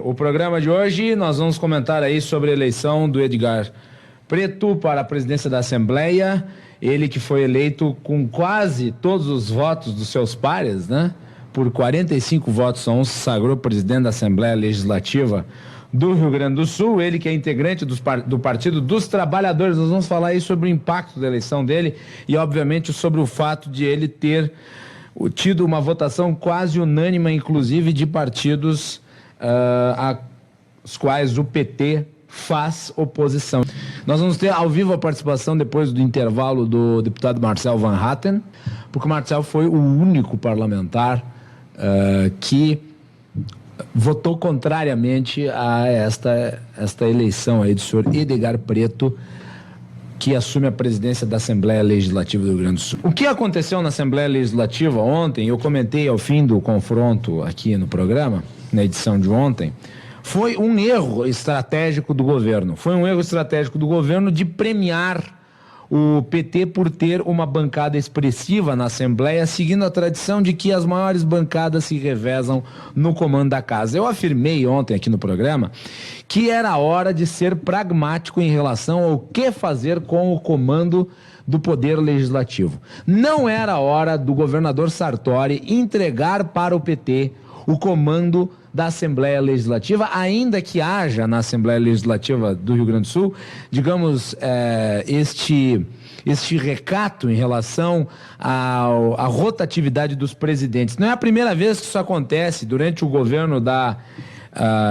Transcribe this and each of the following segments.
o programa de hoje nós vamos comentar aí sobre a eleição do Edgar Preto para a presidência da Assembleia. Ele que foi eleito com quase todos os votos dos seus pares, né? Por 45 votos a 1, se sagrou presidente da Assembleia Legislativa do Rio Grande do Sul. Ele que é integrante do Partido dos Trabalhadores. Nós vamos falar aí sobre o impacto da eleição dele e, obviamente, sobre o fato de ele ter tido uma votação quase unânime, inclusive de partidos aos quais o PT faz oposição. Nós vamos ter ao vivo a participação depois do intervalo do deputado Marcel Van Hatten, porque o Marcel foi o único parlamentar que votou contrariamente a esta eleição aí do senhor Edgar Preto, que assume a presidência da Assembleia Legislativa do Rio Grande do Sul. O que aconteceu na Assembleia Legislativa ontem, eu comentei ao fim do confronto aqui no programa, na edição de ontem, foi um erro estratégico do governo. Foi um erro estratégico do governo de premiar o PT por ter uma bancada expressiva na Assembleia, seguindo a tradição de que as maiores bancadas se revezam no comando da casa. Eu afirmei ontem aqui no programa que era hora de ser pragmático em relação ao que fazer com o comando do Poder Legislativo. Não era hora do governador Sartori entregar para o PT o comando da Assembleia Legislativa, ainda que haja na Assembleia Legislativa do Rio Grande do Sul, digamos, este recato em relação à rotatividade dos presidentes. Não é a primeira vez que isso acontece. Durante o governo da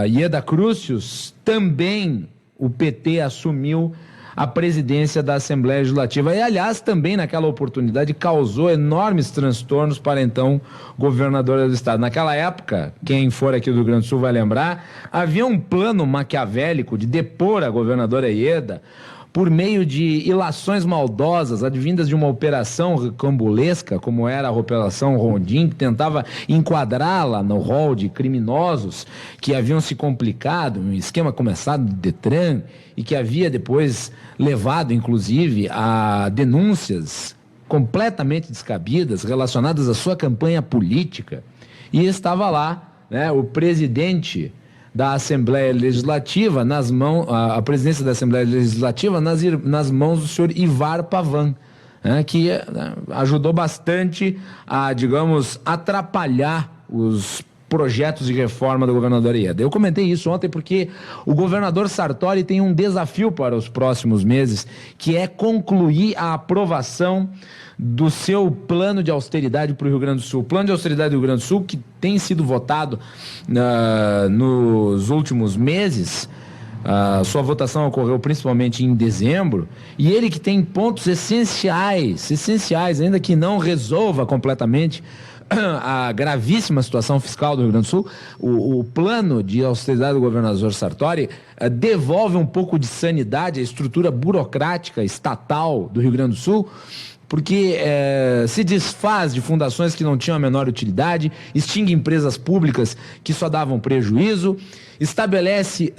Ieda Crucius, também o PT assumiu a presidência da Assembleia Legislativa e, aliás, também naquela oportunidade causou enormes transtornos para então governador do estado. Naquela época, quem for aqui do Rio Grande do Sul vai lembrar, havia um plano maquiavélico de depor a governadora Ieda por meio de ilações maldosas, advindas de uma operação rocambolesca, como era a Operação Rondim, que tentava enquadrá-la no rol de criminosos que haviam se complicado, um esquema começado do Detran, e que havia depois levado, inclusive, a denúncias completamente descabidas relacionadas à sua campanha política. E estava lá, né, o presidente da Assembleia Legislativa, a presidência da Assembleia Legislativa nas mãos do senhor Ivar Pavan, né, que ajudou bastante a, digamos, atrapalhar os projetos de reforma do governador Ieda. Eu comentei isso ontem porque o governador Sartori tem um desafio para os próximos meses, que é concluir a aprovação do seu plano de austeridade para o Rio Grande do Sul. O plano de austeridade do Rio Grande do Sul, que tem sido votado nos últimos meses, sua votação ocorreu principalmente em dezembro, e ele que tem pontos essenciais, ainda que não resolva completamente a gravíssima situação fiscal do Rio Grande do Sul. O plano de austeridade do governador Sartori devolve um pouco de sanidade à estrutura burocrática estatal do Rio Grande do Sul, porque se desfaz de fundações que não tinham a menor utilidade, extingue empresas públicas que só davam prejuízo, estabelece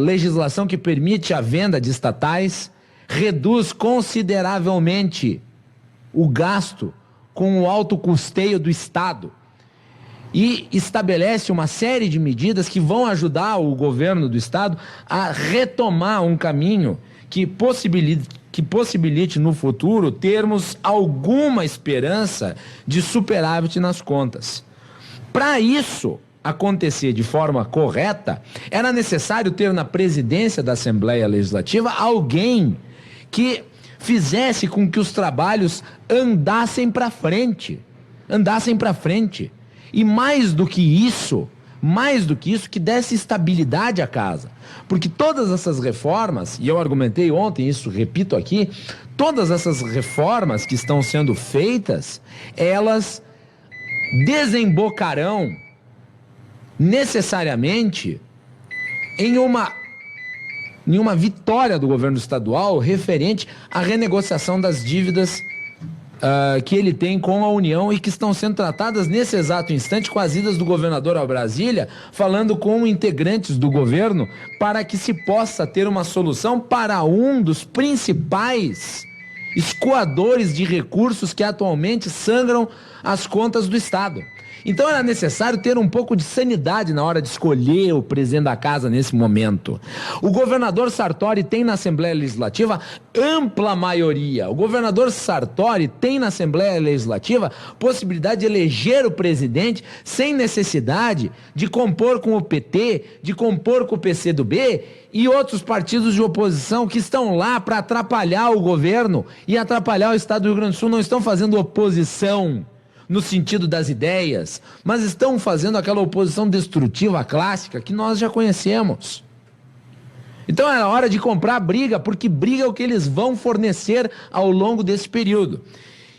legislação que permite a venda de estatais, reduz consideravelmente o gasto com o alto custeio do Estado e estabelece uma série de medidas que vão ajudar o governo do Estado a retomar um caminho que possibilite no futuro termos alguma esperança de superávit nas contas. Para isso acontecer de forma correta, era necessário ter na presidência da Assembleia Legislativa alguém que fizesse com que os trabalhos andassem para frente. E mais do que isso, que desse estabilidade à casa. Porque todas essas reformas, e eu argumentei ontem, isso repito aqui, todas essas reformas que estão sendo feitas, elas desembocarão necessariamente em uma vitória do governo estadual referente à renegociação das dívidas que ele tem com a União e que estão sendo tratadas nesse exato instante com as idas do governador a Brasília, falando com integrantes do governo para que se possa ter uma solução para um dos principais escoadores de recursos que atualmente sangram as contas do Estado. Então era necessário ter um pouco de sanidade na hora de escolher o presidente da casa nesse momento. O governador Sartori tem na Assembleia Legislativa ampla maioria. O governador Sartori tem na Assembleia Legislativa possibilidade de eleger o presidente sem necessidade de compor com o PT, de compor com o PCdoB e outros partidos de oposição que estão lá para atrapalhar o governo e atrapalhar o Estado do Rio Grande do Sul. Não estão fazendo oposição no sentido das ideias, mas estão fazendo aquela oposição destrutiva clássica que nós já conhecemos. Então é hora de comprar briga, porque briga é o que eles vão fornecer ao longo desse período.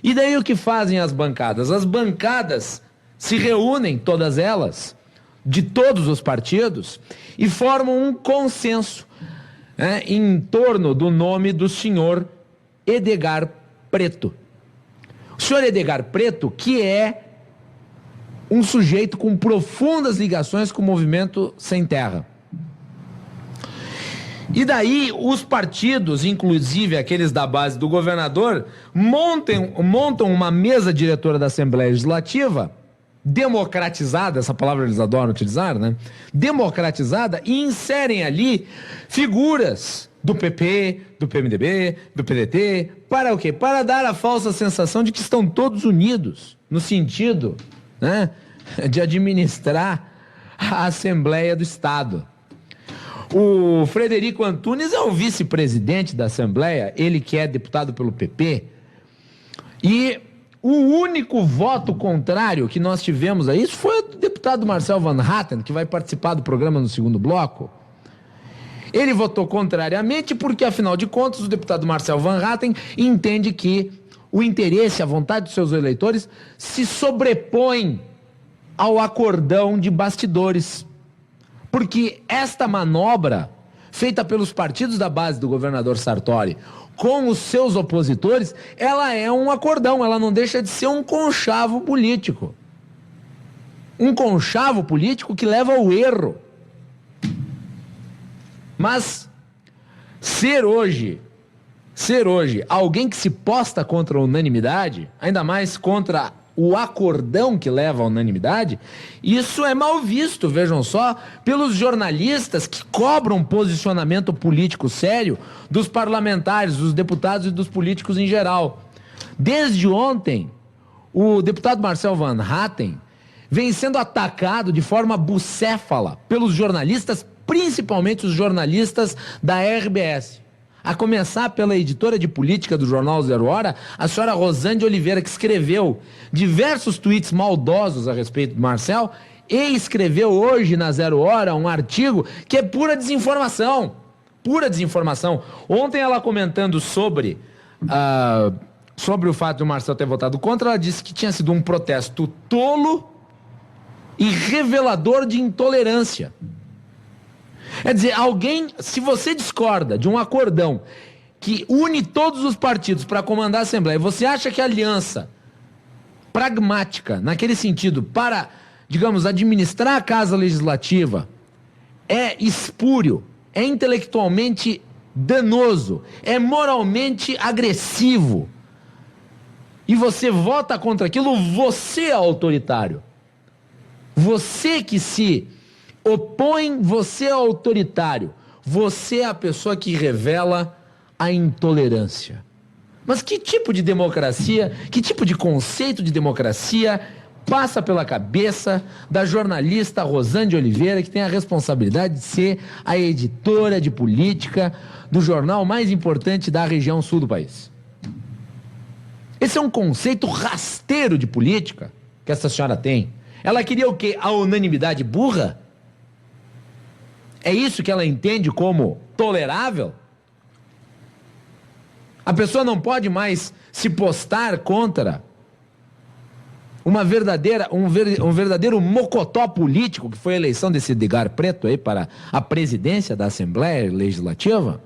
E daí o que fazem as bancadas? As bancadas se reúnem, todas elas, de todos os partidos, e formam um consenso, em torno do nome do senhor Edgar Preto. O senhor Edgar Preto, que é um sujeito com profundas ligações com o movimento Sem Terra. E daí os partidos, inclusive aqueles da base do governador, montam uma mesa diretora da Assembleia Legislativa, democratizada, essa palavra eles adoram utilizar, né? Democratizada, e inserem ali figuras do PP, do PMDB, do PDT, para o quê? Para dar a falsa sensação de que estão todos unidos, no sentido, né, de administrar a Assembleia do Estado. O Frederico Antunes é o vice-presidente da Assembleia, ele que é deputado pelo PP, e o único voto contrário que nós tivemos a isso foi o deputado Marcel Van Hatten, que vai participar do programa no segundo bloco. Ele votou contrariamente porque, afinal de contas, o deputado Marcel Van Hatten entende que o interesse, a vontade dos seus eleitores se sobrepõe ao acordão de bastidores. Porque esta manobra, feita pelos partidos da base do governador Sartori com os seus opositores, ela é um acordão, ela não deixa de ser um conchavo político. Um conchavo político que leva ao erro. Mas ser hoje alguém que se posta contra a unanimidade, ainda mais contra o acordão que leva à unanimidade, isso é mal visto, vejam só, pelos jornalistas que cobram posicionamento político sério dos parlamentares, dos deputados e dos políticos em geral. Desde ontem, o deputado Marcel Van Hatten vem sendo atacado de forma bucéfala pelos jornalistas, principalmente os jornalistas da RBS. A começar pela editora de política do jornal Zero Hora, a senhora Rosane Oliveira, que escreveu diversos tweets maldosos a respeito do Marcel, e escreveu hoje na Zero Hora um artigo que é pura desinformação. Pura desinformação. Ontem ela comentando sobre o fato do Marcel ter votado contra, ela disse que tinha sido um protesto tolo e revelador de intolerância. É dizer, alguém, se você discorda de um acordão que une todos os partidos para comandar a Assembleia, você acha que a aliança pragmática, naquele sentido, para, digamos, administrar a Casa Legislativa, é espúrio, é intelectualmente danoso, é moralmente agressivo, e você vota contra aquilo, você é autoritário. Você que se opõe, você é autoritário. Você é a pessoa que revela a intolerância. Mas que tipo de democracia, que tipo de conceito de democracia passa pela cabeça da jornalista Rosane Oliveira, que tem a responsabilidade de ser a editora de política do jornal mais importante da região sul do país? Esse é um conceito rasteiro de política que essa senhora tem. Ela queria o quê? A unanimidade burra? É isso que ela entende como tolerável? A pessoa não pode mais se postar contra um verdadeiro mocotó político, que foi a eleição desse Edgar Preto aí para a presidência da Assembleia Legislativa?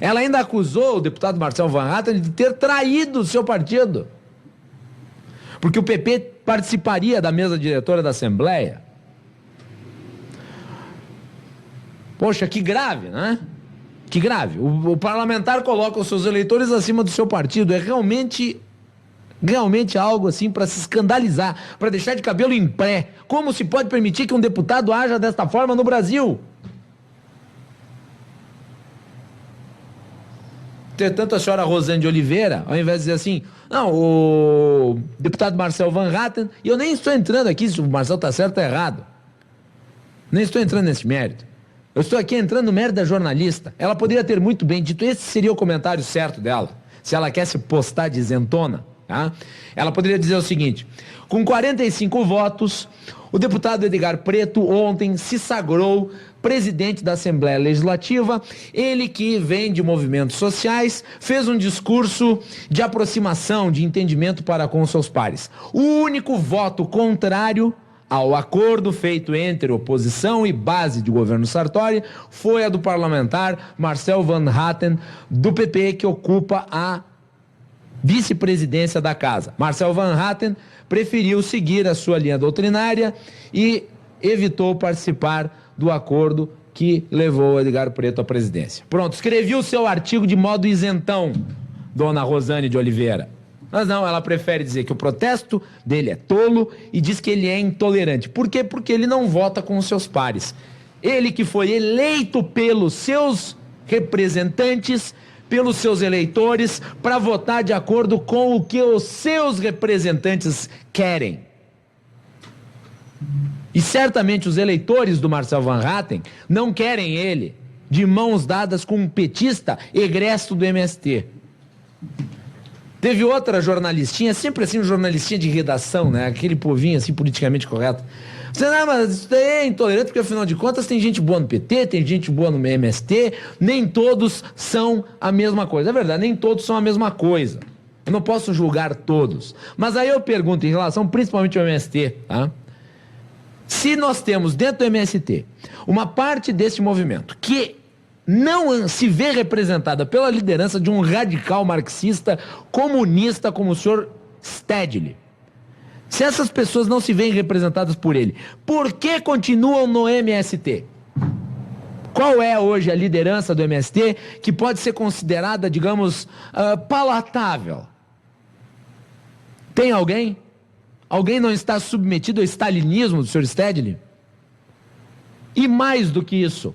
Ela ainda acusou o deputado Marcel Van Hatten de ter traído o seu partido, porque o PP participaria da mesa diretora da Assembleia. Poxa, que grave, né? Que grave. O parlamentar coloca os seus eleitores acima do seu partido. É realmente Realmente algo assim para se escandalizar, para deixar de cabelo em pé. Como se pode permitir que um deputado haja desta forma no Brasil? Entretanto, a senhora Rosane de Oliveira, ao invés de dizer assim, não, o deputado Marcel Van Hatten, e eu nem estou entrando aqui se o Marcel está certo ou errado. Nem estou entrando nesse mérito. Eu estou aqui entrando no mérito da jornalista. Ela poderia ter muito bem dito, esse seria o comentário certo dela, se ela quer se postar de isentona. Tá? Ela poderia dizer o seguinte, com 45 votos, o deputado Edgar Preto ontem se sagrou presidente da Assembleia Legislativa, ele que vem de movimentos sociais, fez um discurso de aproximação, de entendimento para com seus pares. O único voto contrário ao acordo feito entre oposição e base de governo Sartori foi a do parlamentar Marcel Van Hatten, do PP, que ocupa a vice-presidência da casa. Marcel Van Hatten preferiu seguir a sua linha doutrinária e evitou participar do acordo que levou Edgar Preto à presidência. Pronto, escrevi o seu artigo de modo isentão, dona Rosane de Oliveira. Mas não, ela prefere dizer que o protesto dele é tolo e diz que ele é intolerante. Por quê? Porque ele não vota com os seus pares. Ele que foi eleito pelos seus representantes, pelos seus eleitores, para votar de acordo com o que os seus representantes querem. E certamente os eleitores do Marcel Van Hatten não querem ele de mãos dadas com um petista egresso do MST. Teve outra jornalistinha, sempre assim, um jornalistinha de redação, né? Aquele povinho assim, politicamente correto. Você, não, mas isso daí é intolerante, porque afinal de contas tem gente boa no PT, tem gente boa no MST, nem todos são a mesma coisa. É verdade, nem todos são a mesma coisa. Eu não posso julgar todos. Mas aí eu pergunto, em relação principalmente ao MST, tá? Se nós temos dentro do MST uma parte desse movimento que não se vê representada pela liderança de um radical marxista comunista como o senhor Stedley, se essas pessoas não se veem representadas por ele, por que continuam no MST? Qual é hoje a liderança do MST que pode ser considerada, digamos, palatável? Tem alguém? Alguém não está submetido ao stalinismo do Sr. Stedley? E mais do que isso,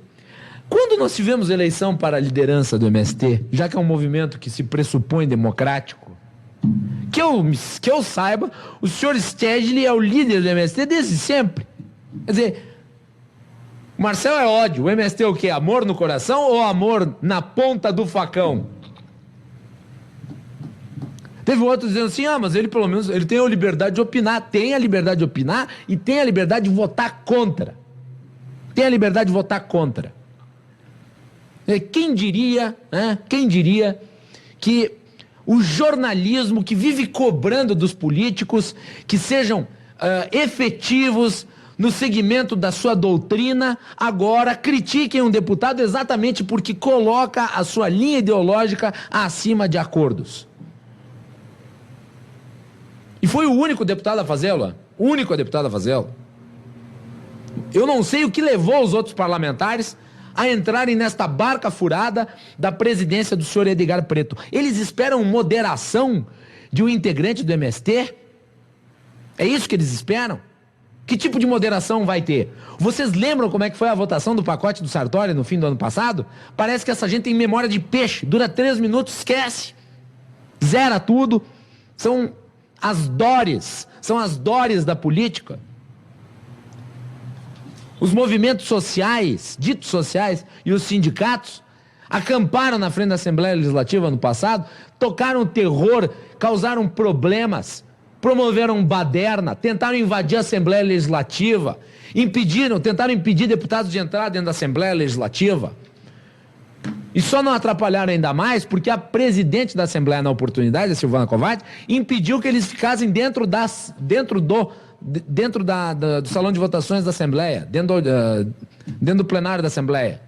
quando nós tivemos eleição para a liderança do MST, já que é um movimento que se pressupõe democrático, que eu saiba, o Sr. Stedley é o líder do MST desde sempre. Quer dizer, o Marcel é ódio, o MST é o quê? Amor no coração ou amor na ponta do facão? Teve outros dizendo assim, mas ele pelo menos ele tem a liberdade de opinar. Tem a liberdade de opinar e tem a liberdade de votar contra. Tem a liberdade de votar contra. Quem diria, né? Quem diria que o jornalismo que vive cobrando dos políticos que sejam efetivos no segmento da sua doutrina, agora critiquem um deputado exatamente porque coloca a sua linha ideológica acima de acordos. E foi o único deputado a fazê-lo. O único deputado a fazê-lo. Eu não sei o que levou os outros parlamentares a entrarem nesta barca furada da presidência do senhor Edgar Preto. Eles esperam moderação de um integrante do MST? É isso que eles esperam? Que tipo de moderação vai ter? Vocês lembram como é que foi a votação do pacote do Sartori no fim do ano passado? Parece que essa gente tem memória de peixe. Dura 3 minutos, esquece. Zera tudo. São as dores da política. Os movimentos sociais, ditos sociais, e os sindicatos acamparam na frente da Assembleia Legislativa no passado, tocaram terror, causaram problemas, promoveram baderna, tentaram invadir a Assembleia Legislativa, tentaram impedir deputados de entrar dentro da Assembleia Legislativa. E só não atrapalharam ainda mais porque a presidente da Assembleia, na oportunidade, a Silvana Kovács, impediu que eles ficassem dentro do salão de votações da Assembleia, dentro do plenário da Assembleia.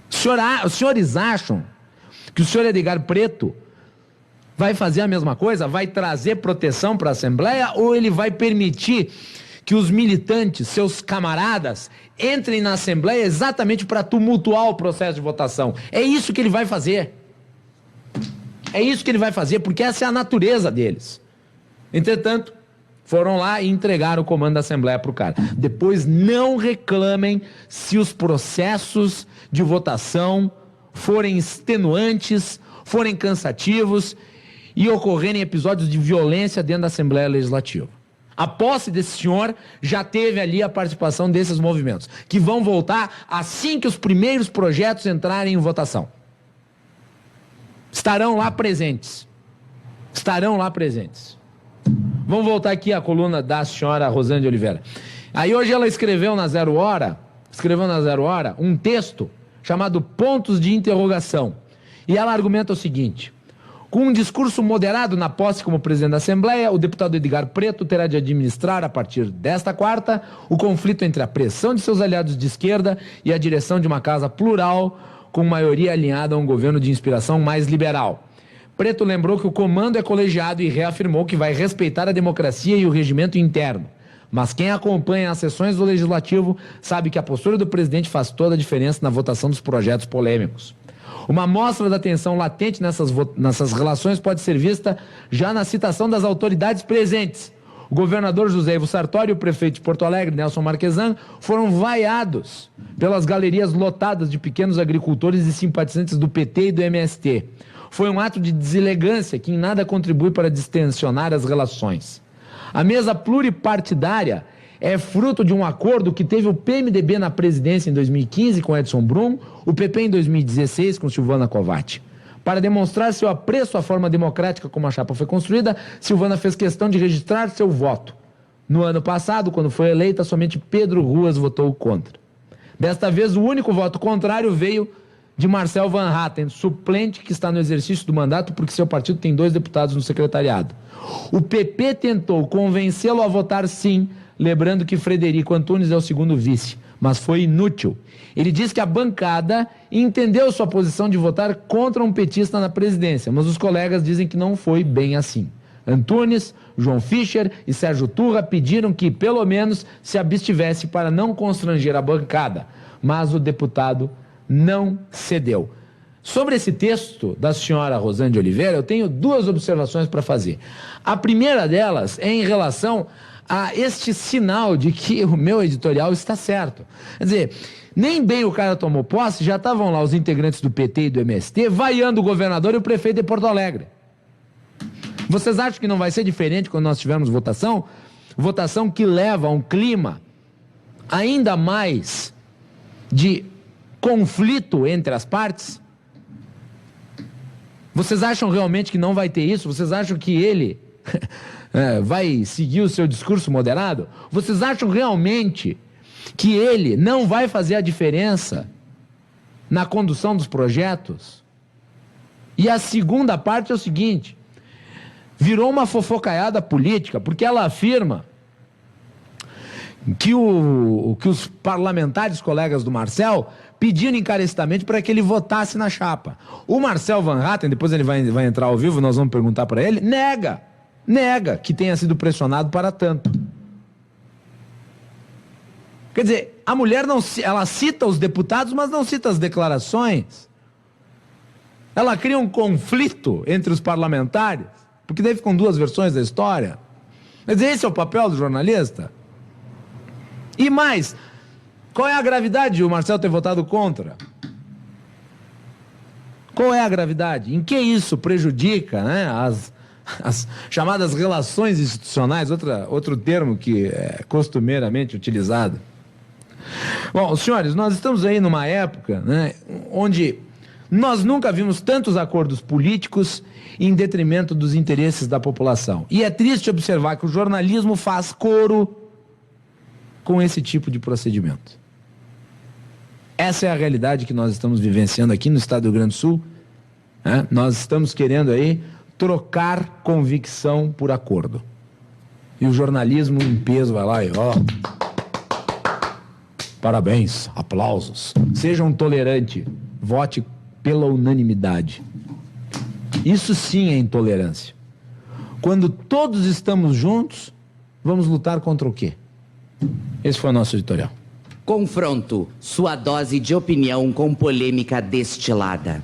Os senhores acham que o senhor Edgar Preto vai fazer a mesma coisa? Vai trazer proteção para a Assembleia ou ele vai permitir que os militantes, seus camaradas, entrem na Assembleia exatamente para tumultuar o processo de votação? É isso que ele vai fazer. É isso que ele vai fazer, porque essa é a natureza deles. Entretanto, foram lá e entregaram o comando da Assembleia para o cara. Depois não reclamem se os processos de votação forem extenuantes, forem cansativos e ocorrerem episódios de violência dentro da Assembleia Legislativa. A posse desse senhor já teve ali a participação desses movimentos, que vão voltar assim que os primeiros projetos entrarem em votação. Estarão lá presentes. Estarão lá presentes. Vamos voltar aqui à coluna da senhora Rosane de Oliveira. Aí hoje ela escreveu na Zero Hora, um texto chamado Pontos de Interrogação. E ela argumenta o seguinte: com um discurso moderado na posse como presidente da Assembleia, o deputado Edgar Preto terá de administrar, a partir desta quarta, o conflito entre a pressão de seus aliados de esquerda e a direção de uma casa plural, com maioria alinhada a um governo de inspiração mais liberal. Preto lembrou que o comando é colegiado e reafirmou que vai respeitar a democracia e o regimento interno. Mas quem acompanha as sessões do Legislativo sabe que a postura do presidente faz toda a diferença na votação dos projetos polêmicos. Uma amostra da tensão latente nessas relações pode ser vista já na citação das autoridades presentes. O governador José Ivo Sartori e o prefeito de Porto Alegre, Nelson Marquesan, foram vaiados pelas galerias lotadas de pequenos agricultores e simpatizantes do PT e do MST. Foi um ato de deselegância que em nada contribui para distensionar as relações. A mesa pluripartidária é fruto de um acordo que teve o PMDB na presidência em 2015 com Edson Brum, o PP em 2016 com Silvana Covatti. Para demonstrar seu apreço à forma democrática como a chapa foi construída, Silvana fez questão de registrar seu voto. No ano passado, quando foi eleita, somente Pedro Ruas votou contra. Desta vez, o único voto contrário veio de Marcel Van Hatten, suplente que está no exercício do mandato porque seu partido tem 2 deputados no secretariado. O PP tentou convencê-lo a votar sim, lembrando que Frederico Antunes é o segundo vice, mas foi inútil. Ele diz que a bancada entendeu sua posição de votar contra um petista na presidência, mas os colegas dizem que não foi bem assim. Antunes, João Fischer e Sérgio Turra pediram que, pelo menos, se abstivesse para não constranger a bancada, mas o deputado não cedeu. Sobre esse texto da senhora Rosane de Oliveira, eu tenho 2 observações para fazer. A primeira delas é em relação a este sinal de que o meu editorial está certo. Quer dizer, nem bem o cara tomou posse, já estavam lá os integrantes do PT e do MST vaiando o governador e o prefeito de Porto Alegre. Vocês acham que não vai ser diferente quando nós tivermos votação? Votação que leva a um clima ainda mais de conflito entre as partes? Vocês acham realmente que não vai ter isso? Vocês acham que ele vai seguir o seu discurso moderado? Vocês acham realmente que ele não vai fazer a diferença na condução dos projetos? E a segunda parte é o seguinte: virou uma fofocaiada política, porque ela afirma que os parlamentares colegas do Marcel pediram encarecidamente para que ele votasse na chapa. O Marcel Van Hatten, depois ele vai entrar ao vivo, nós vamos perguntar para ele, nega que tenha sido pressionado para tanto. Quer dizer, a mulher ela cita os deputados, mas não cita as declarações. Ela cria um conflito entre os parlamentares, porque daí ficam 2 versões da história. Quer dizer, esse é o papel do jornalista? E mais, qual é a gravidade de o Marcel ter votado contra? Qual é a gravidade? Em que isso prejudica, né, as chamadas relações institucionais, outro termo que é costumeiramente utilizado? Bom, senhores, nós estamos aí numa época, né, onde nós nunca vimos tantos acordos políticos em detrimento dos interesses da população. E é triste observar que o jornalismo faz coro com esse tipo de procedimento. Essa é a realidade que nós estamos vivenciando aqui no estado do Rio Grande do Sul, né? Nós estamos querendo aí trocar convicção por acordo. E o jornalismo em peso vai lá e parabéns, aplausos. Sejam tolerantes, vote pela unanimidade. Isso sim é intolerância. Quando todos estamos juntos, vamos lutar contra o quê? Esse foi o nosso editorial. Confronto, sua dose de opinião com polêmica destilada.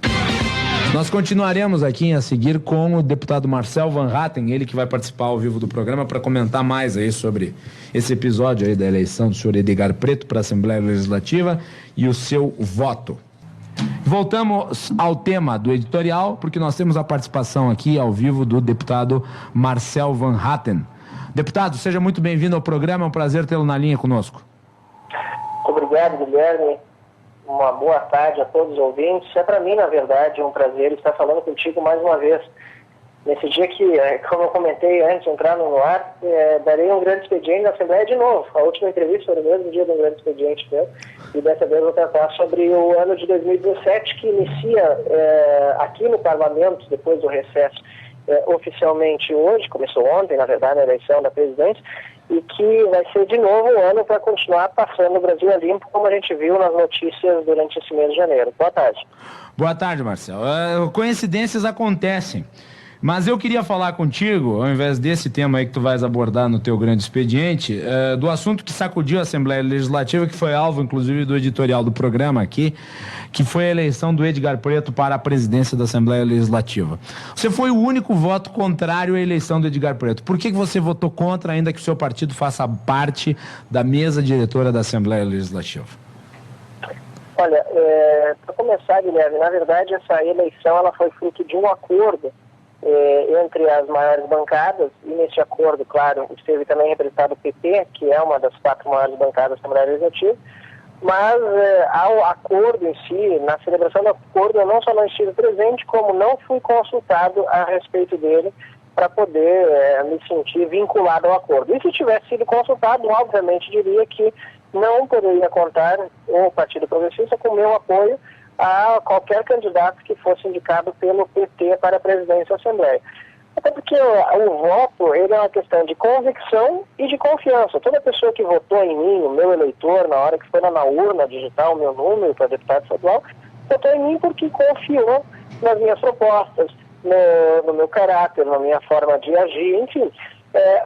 Nós continuaremos aqui a seguir com o deputado Marcel Van Hatten, ele que vai participar ao vivo do programa para comentar mais aí sobre esse episódio aí da eleição do senhor Edgar Preto para a Assembleia Legislativa e o seu voto. Voltamos ao tema do editorial, porque nós temos a participação aqui ao vivo do deputado Marcel Van Hatten. Deputado, seja muito bem-vindo ao programa, é um prazer tê-lo na linha conosco. Muito obrigado, Guilherme. Uma boa tarde a todos os ouvintes. É para mim, na verdade, um prazer estar falando contigo mais uma vez. Nesse dia que, como eu comentei antes de entrar no ar, darei um grande expediente na Assembleia de novo. A última entrevista foi no mesmo dia do grande expediente meu. E dessa vez vou tratar sobre o ano de 2017, que inicia aqui no Parlamento, depois do recesso, oficialmente hoje, começou ontem, na verdade, a eleição da presidência, e que vai ser de novo um ano para continuar passando o Brasil a limpo, como a gente viu nas notícias durante esse mês de janeiro. Boa tarde. Boa tarde, Marcel. Coincidências acontecem. Mas eu queria falar contigo, ao invés desse tema aí que tu vais abordar no teu grande expediente, do assunto que sacudiu a Assembleia Legislativa, que foi alvo, inclusive, do editorial do programa aqui, que foi a eleição do Edgar Preto para a presidência da Assembleia Legislativa. Você foi o único voto contrário à eleição do Edgar Preto. Por que você votou contra, ainda que o seu partido faça parte da mesa diretora da Assembleia Legislativa? Olha, para começar, Guilherme, na verdade, essa eleição ela foi fruto de um acordo entre as maiores bancadas, e nesse acordo, claro, esteve também representado o PP, que é uma das 4 maiores bancadas da Assembleia Legislativa, mas ao acordo em si, na celebração do acordo, eu não só não estive presente, como não fui consultado a respeito dele para poder me sentir vinculado ao acordo. E se tivesse sido consultado, obviamente diria que não poderia contar o Partido Progressista com meu apoio a qualquer candidato que fosse indicado pelo PT para a presidência da Assembleia. Até porque o voto ele é uma questão de convicção e de confiança. Toda pessoa que votou em mim, o meu eleitor, na hora que foi lá na urna digitar o meu número para deputado estadual, votou em mim porque confiou nas minhas propostas, no meu caráter, na minha forma de agir, enfim.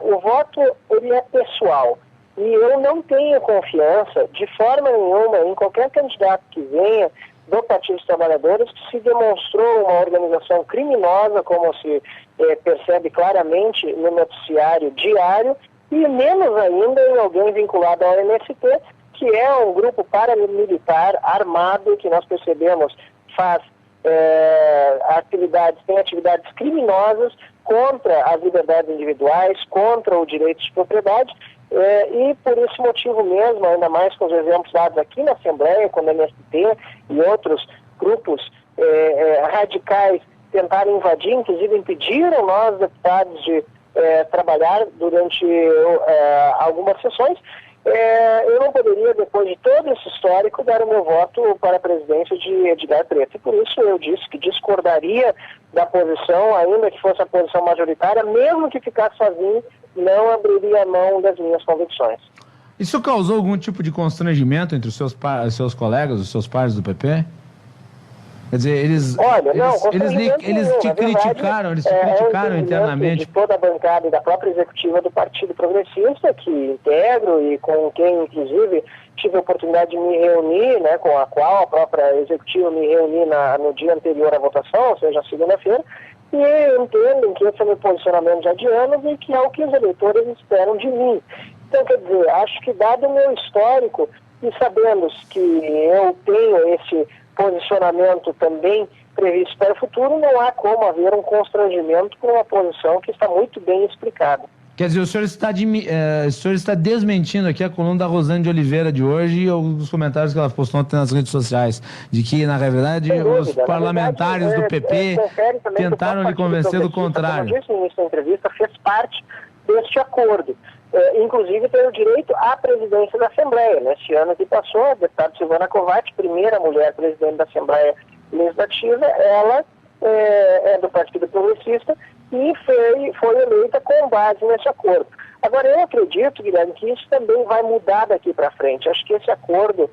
O voto ele é pessoal. E eu não tenho confiança de forma nenhuma em qualquer candidato que venha do Partido dos Trabalhadores, que se demonstrou uma organização criminosa, como se percebe claramente no noticiário diário, e menos ainda em alguém vinculado ao MST, que é um grupo paramilitar armado, que nós percebemos faz tem atividades criminosas contra as liberdades individuais, contra o direito de propriedade, e por esse motivo mesmo, ainda mais com os exemplos dados aqui na Assembleia, quando a MST e outros grupos radicais tentaram invadir, inclusive impediram nós, deputados, de trabalhar durante algumas sessões, eu não poderia, depois de todo esse histórico, dar o meu voto para a presidência de Edgar Preto. E por isso eu disse que discordaria da posição, ainda que fosse a posição majoritária, mesmo que ficasse sozinho, não abriria a mão das minhas convicções. Isso causou algum tipo de constrangimento entre os seus colegas, os seus pares do PP? Quer dizer, eles te criticaram, internamente. De toda a bancada e da própria executiva do Partido Progressista, que integro e com quem, inclusive, tive a oportunidade de me reunir, com a qual a própria executiva me reuni no dia anterior à votação, ou seja, segunda-feira, e entendem que esse é o meu posicionamento já de anos e que é o que os eleitores esperam de mim. Então, quer dizer, acho que dado o meu histórico e sabendo que eu tenho esse posicionamento também previsto para o futuro, não há como haver um constrangimento com uma posição que está muito bem explicada. Quer dizer, o senhor está desmentindo aqui a coluna da Rosane de Oliveira de hoje e os comentários que ela postou ontem nas redes sociais, de que, na verdade, os parlamentares do PP tentaram lhe convencer do contrário. Como eu disse no início da entrevista, fez parte deste acordo. Inclusive tem o direito à presidência da Assembleia. Neste ano que passou, a deputada Silvana Kovács, primeira mulher presidente da Assembleia Legislativa, ela é do Partido Progressista e foi eleita com base nesse acordo. Agora, eu acredito, Guilherme, que isso também vai mudar daqui para frente. Acho que esse acordo,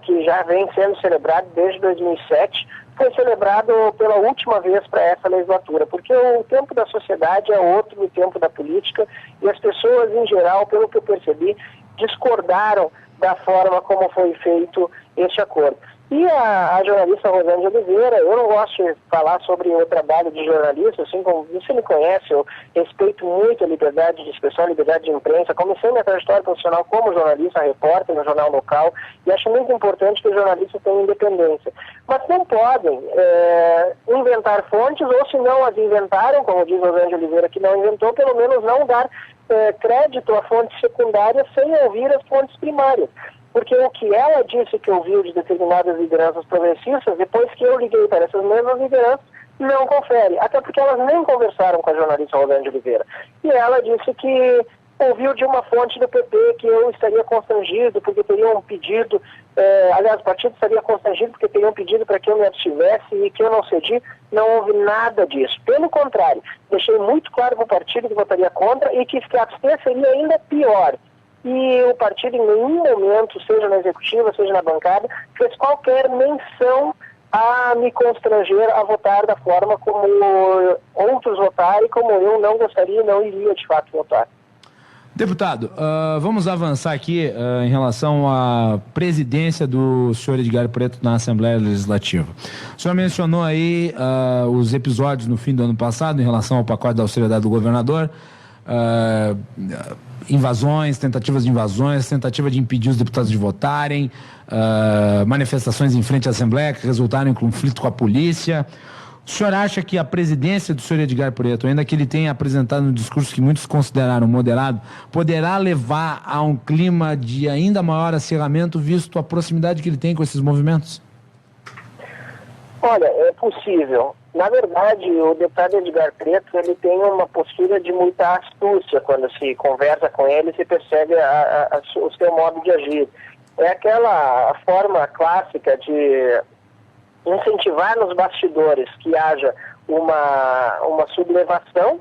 que já vem sendo celebrado desde 2007, foi celebrado pela última vez para essa legislatura, porque o tempo da sociedade é outro do tempo da política e as pessoas, em geral, pelo que eu percebi, discordaram da forma como foi feito este acordo. E a jornalista Rosane Oliveira, eu não gosto de falar sobre o trabalho de jornalista, assim como você me conhece, eu respeito muito a liberdade de expressão, a liberdade de imprensa. Comecei minha trajetória profissional como jornalista, repórter no jornal local, e acho muito importante que os jornalistas tenham independência. Mas não podem inventar fontes, ou se não as inventaram, como diz Rosane Oliveira, que não inventou, pelo menos não dar crédito a fontes secundárias sem ouvir as fontes primárias. Porque o que ela disse que ouviu de determinadas lideranças progressistas, depois que eu liguei para essas mesmas lideranças, não confere. Até porque elas nem conversaram com a jornalista Rosane Oliveira. E ela disse que ouviu de uma fonte do PP que eu estaria constrangido porque teriam pedido, aliás, o partido estaria constrangido porque teriam pedido para que eu me abstivesse e que eu não cedi. Não houve nada disso. Pelo contrário, deixei muito claro para o partido que votaria contra e que se abster seria ainda pior. E o partido em nenhum momento, seja na executiva, seja na bancada, fez qualquer menção a me constranger a votar da forma como outros votaram e como eu não gostaria e não iria de fato votar. Deputado, vamos avançar aqui em relação à presidência do senhor Edgar Preto na Assembleia Legislativa. O senhor mencionou aí os episódios no fim do ano passado em relação ao pacote da austeridade do governador, invasões, tentativas de invasões, tentativa de impedir os deputados de votarem, manifestações em frente à Assembleia que resultaram em conflito com a polícia. O senhor acha que a presidência do senhor Edgar Preto, ainda que ele tenha apresentado um discurso que muitos consideraram moderado, poderá levar a um clima de ainda maior acirramento, visto a proximidade que ele tem com esses movimentos? Olha, é possível. Na verdade, o deputado Edgar Preto, ele tem uma postura de muita astúcia. Quando se conversa com ele, se percebe o seu modo de agir. É aquela forma clássica de incentivar nos bastidores que haja uma sublevação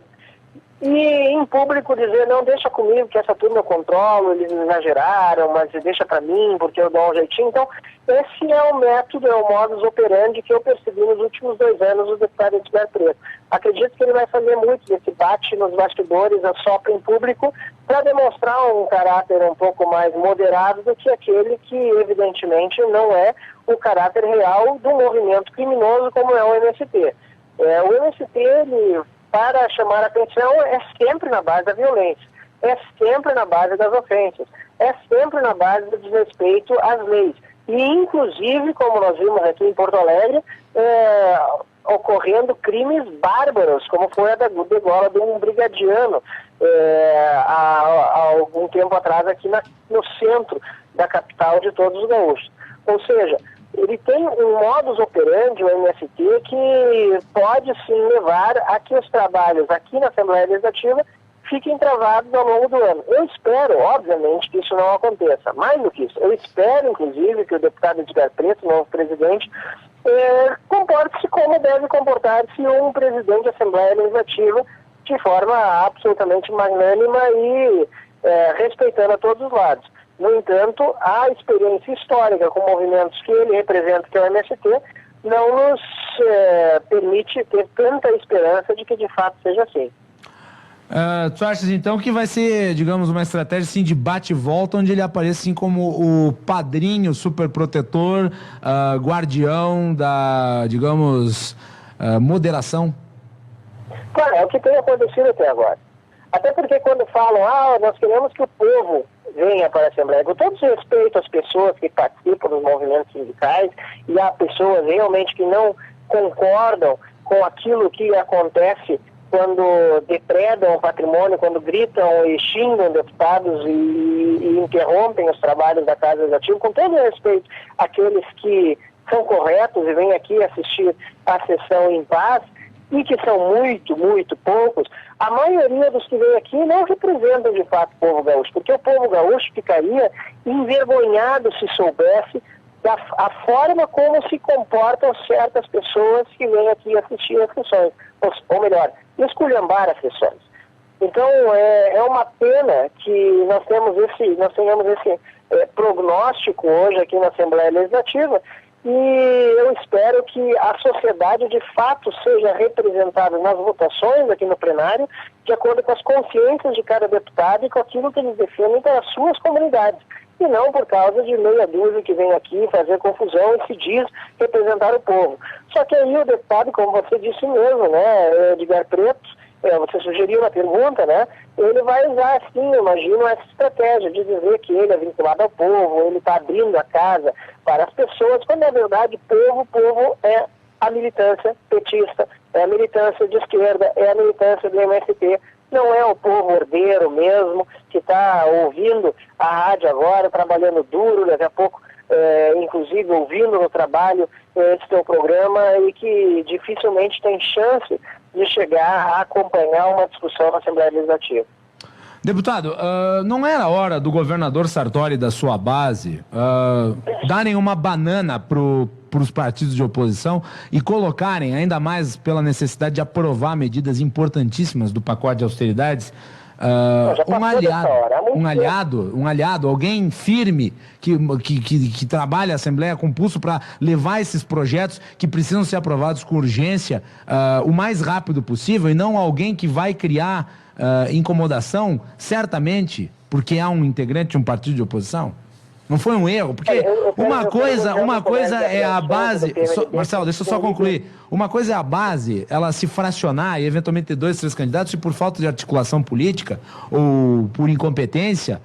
e em público dizer, não, deixa comigo que essa turma eu controlo, eles exageraram, mas deixa para mim porque eu dou um jeitinho. Então, esse é o método, é o modus operandi que eu percebi nos últimos 2 anos do deputado Edgar Preto. Acredito que ele vai fazer muito desse bate nos bastidores, a sopra em público, para demonstrar um caráter um pouco mais moderado do que aquele que, evidentemente, não é o caráter real do movimento criminoso como é o MST. O MST, ele, para chamar a atenção, é sempre na base da violência, é sempre na base das ofensas, é sempre na base do desrespeito às leis. E, inclusive, como nós vimos aqui em Porto Alegre, ocorrendo crimes bárbaros, como foi a da degola de um brigadiano há algum tempo atrás aqui no centro da capital de todos os gaúchos. Ou seja, ele tem um modus operandi, o MST, que pode sim levar a que os trabalhos aqui na Assembleia Legislativa fiquem travados ao longo do ano. Eu espero, obviamente, que isso não aconteça. Mais do que isso, eu espero, inclusive, que o deputado Edgar Preto, novo presidente, comporte-se como deve comportar-se um presidente da Assembleia Legislativa de forma absolutamente magnânima e respeitando a todos os lados. No entanto, a experiência histórica com movimentos que ele representa, que é o MST, não nos permite ter tanta esperança de que de fato seja assim. Tu achas então que vai ser, digamos, uma estratégia assim, de bate e volta, onde ele aparece assim como o padrinho super protetor, guardião da, digamos, moderação? Claro, é o que tem acontecido até agora. Até porque quando falam, nós queremos que o povo venha para a Assembleia, com todo respeito às pessoas que participam dos movimentos sindicais e há pessoas realmente que não concordam com aquilo que acontece quando depredam o patrimônio, quando gritam e xingam deputados e interrompem os trabalhos da Casa Legislativa, com todo respeito àqueles que são corretos e vêm aqui assistir a sessão em paz, e que são muito, muito poucos, a maioria dos que vêm aqui não representam de fato o povo gaúcho, porque o povo gaúcho ficaria envergonhado se soubesse a forma como se comportam certas pessoas que vêm aqui assistir as sessões, ou melhor, esculhambar as sessões. Então, é uma pena que nós tenhamos esse prognóstico hoje aqui na Assembleia Legislativa, e eu espero que a sociedade de fato seja representada nas votações aqui no plenário, de acordo com as consciências de cada deputado e com aquilo que eles defendem para as suas comunidades. e não por causa de meia dúzia que vem aqui fazer confusão e se diz representar o povo. Só que aí o deputado, como você disse mesmo, né, Edgar Preto, você sugeriu na pergunta, né, ele vai usar, sim, eu imagino, essa estratégia de dizer que ele é vinculado ao povo, ele está abrindo a casa para as pessoas, quando na verdade o povo é a militância petista, é a militância de esquerda, é a militância do MST, não é o povo ordeiro mesmo, que está ouvindo a rádio agora, trabalhando duro, daqui a pouco, inclusive ouvindo no trabalho esse teu programa e que dificilmente tem chance de chegar a acompanhar uma discussão na Assembleia Legislativa. Deputado, não era hora do governador Sartori e da sua base darem uma banana para os partidos de oposição e colocarem, ainda mais pela necessidade de aprovar medidas importantíssimas do pacote de austeridades, um aliado, alguém firme que trabalha a Assembleia com pulso para levar esses projetos que precisam ser aprovados com urgência o mais rápido possível, e não alguém que vai criar incomodação, certamente, porque há um integrante de um partido de oposição? Não foi um erro? Porque uma coisa é a base... Marcelo, deixa eu só concluir. Uma coisa é a base, ela se fracionar e eventualmente ter 2, 3 candidatos e por falta de articulação política ou por incompetência,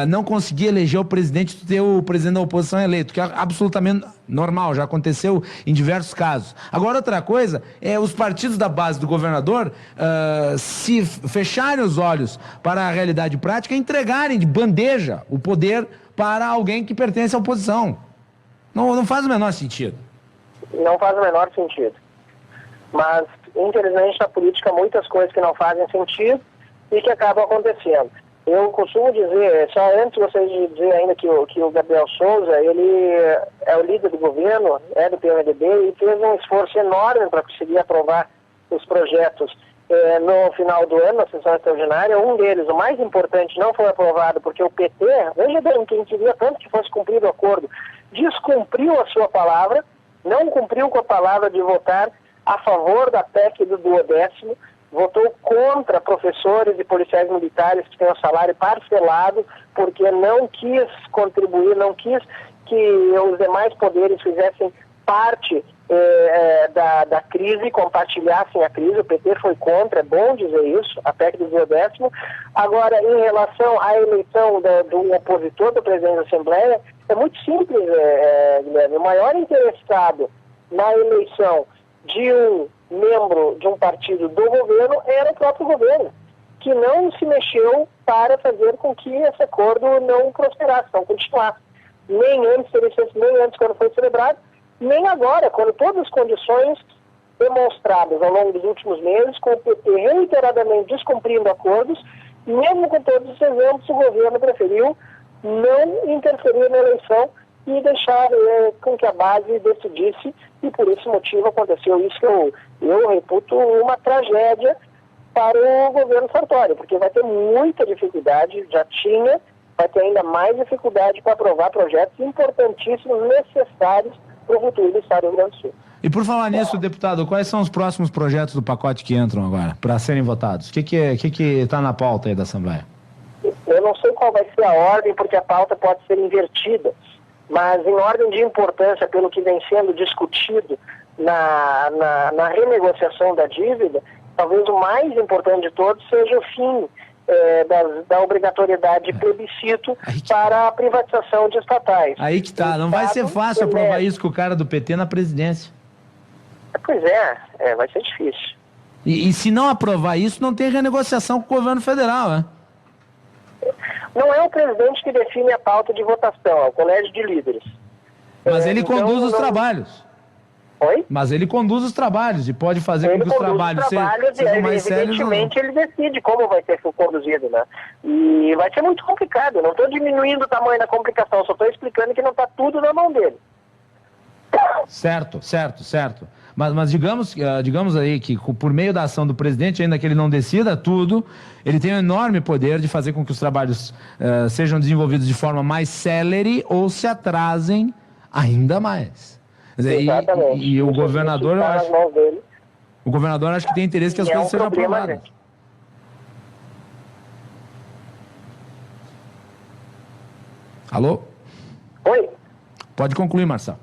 não conseguir eleger o presidente e ter o presidente da oposição eleito, que é absolutamente normal, já aconteceu em diversos casos. Agora, outra coisa é os partidos da base do governador se fecharem os olhos para a realidade prática e entregarem de bandeja o poder para alguém que pertence à oposição. Não faz o menor sentido. Não faz o menor sentido. Mas, infelizmente, na política, muitas coisas que não fazem sentido e que acabam acontecendo. Eu costumo dizer, só antes de vocês dizer ainda que o Gabriel Souza, ele é o líder do governo, é do PMDB, e fez um esforço enorme para conseguir aprovar os projetos no final do ano, na sessão extraordinária. Um deles, o mais importante, não foi aprovado porque o PT, veja bem, quem queria tanto que fosse cumprido o acordo, descumpriu a sua palavra, não cumpriu com a palavra de votar a favor da PEC do 12º, votou contra professores e policiais militares que têm o salário parcelado, porque não quis contribuir, não quis que os demais poderes fizessem parte da crise, compartilhassem a crise. O PT foi contra, é bom dizer isso, a PEC do 12º. Agora, em relação à eleição do opositor do presidente da Assembleia, é muito simples, Guilherme. O maior interessado na eleição de um membro de um partido do governo era o próprio governo, que não se mexeu para fazer com que esse acordo não prosperasse, não continuasse. Nem antes quando foi celebrado, nem agora, quando todas as condições demonstradas ao longo dos últimos meses, com o PT reiteradamente descumprindo acordos, mesmo com todos os exemplos, o governo preferiu não interferir na eleição e deixar com que a base decidisse, e por esse motivo aconteceu isso que eu reputo uma tragédia para o governo Sartori, porque vai ter muita dificuldade, já tinha, vai ter ainda mais dificuldade para aprovar projetos importantíssimos, necessários para o futuro do Estado do Rio Grande do Sul. E por falar nisso, deputado, quais são os próximos projetos do pacote que entram agora, para serem votados? O que está na pauta aí da Assembleia? Eu não sei qual vai ser a ordem, porque a pauta pode ser invertida, mas em ordem de importância, pelo que vem sendo discutido na renegociação da dívida, talvez o mais importante de todos seja o fim da obrigatoriedade de plebiscito para a privatização de estatais. Aí que tá, não vai ser fácil aprovar isso com o cara do PT na presidência. Pois vai ser difícil. E se não aprovar isso, não tem renegociação com o governo federal, né? Não é o presidente que define a pauta de votação, é o colégio de líderes. Mas ele conduz os trabalhos. Oi? Mas ele conduz os trabalhos e pode fazer com que os trabalhos sejam mais sérios. Evidentemente ele decide como vai ser conduzido, né? E vai ser muito complicado. Eu não estou diminuindo o tamanho da complicação, só estou explicando que não está tudo na mão dele. Certo. Mas digamos aí que por meio da ação do presidente, ainda que ele não decida tudo, ele tem um enorme poder de fazer com que os trabalhos sejam desenvolvidos de forma mais célere ou se atrasem ainda mais. Exatamente. E o governador, o governador acha que tem interesse que as coisas sejam aprovadas. Alô? Oi? Pode concluir, Marcelo.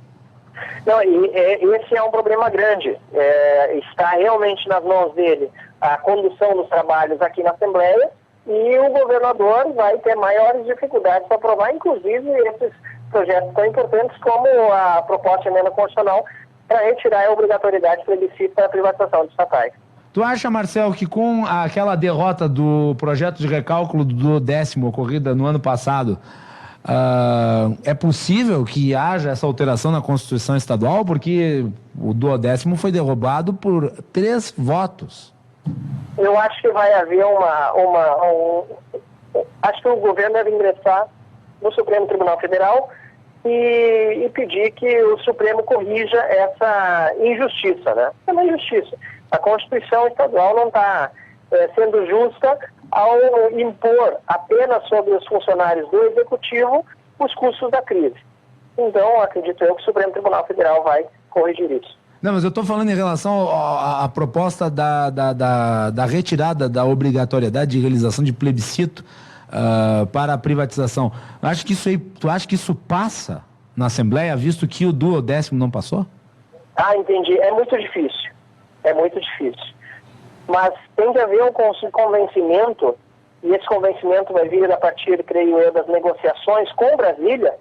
Não, esse é um problema grande. Está realmente nas mãos dele a condução dos trabalhos aqui na Assembleia e o governador vai ter maiores dificuldades para aprovar, inclusive, esses projetos tão importantes como a proposta de emenda constitucional para retirar a obrigatoriedade de plebiscito para a privatização de estatais. Tu acha, Marcelo, que com aquela derrota do projeto de recálculo do 10º ocorrida no ano passado, é possível que haja essa alteração na Constituição Estadual? Porque o do 10º foi derrubado por 3 votos. Eu acho que vai haver acho que o governo deve ingressar no Supremo Tribunal Federal e pedir que o Supremo corrija essa injustiça, né? É uma injustiça. A Constituição Estadual não está sendo justa ao impor apenas sobre os funcionários do Executivo os custos da crise. Então, acredito eu que o Supremo Tribunal Federal vai corrigir isso. Não, mas eu estou falando em relação à proposta da retirada da obrigatoriedade de realização de plebiscito para a privatização. Tu acha que isso passa na Assembleia, visto que o do 10º não passou? Ah, entendi. É muito difícil. É muito difícil. Mas tem que haver um convencimento, e esse convencimento vai vir a partir, creio eu, das negociações com Brasília,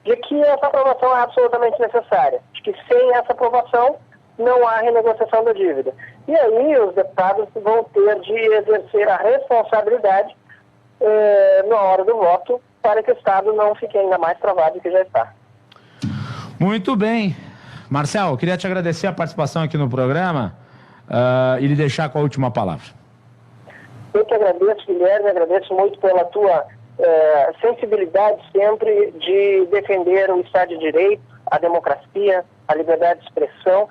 de que essa aprovação é absolutamente necessária. De que sem essa aprovação não há renegociação da dívida. E aí os deputados vão ter de exercer a responsabilidade na hora do voto para que o Estado não fique ainda mais travado do que já está. Muito bem. Marcelo, eu queria te agradecer a participação aqui no programa e lhe deixar com a última palavra. Eu que agradeço, Guilherme, agradeço muito pela tua sensibilidade sempre de defender o Estado de Direito, a democracia, a liberdade de expressão,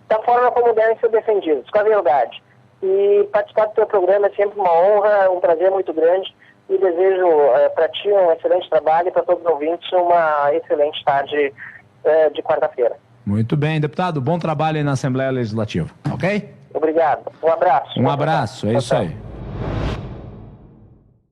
da forma como devem ser defendidos, com a verdade. E participar do teu programa é sempre uma honra, um prazer muito grande, e desejo para ti um excelente trabalho e para todos os ouvintes uma excelente tarde de quarta-feira. Muito bem, deputado, bom trabalho aí na Assembleia Legislativa, ok? Obrigado. Um abraço. Um abraço, é isso aí.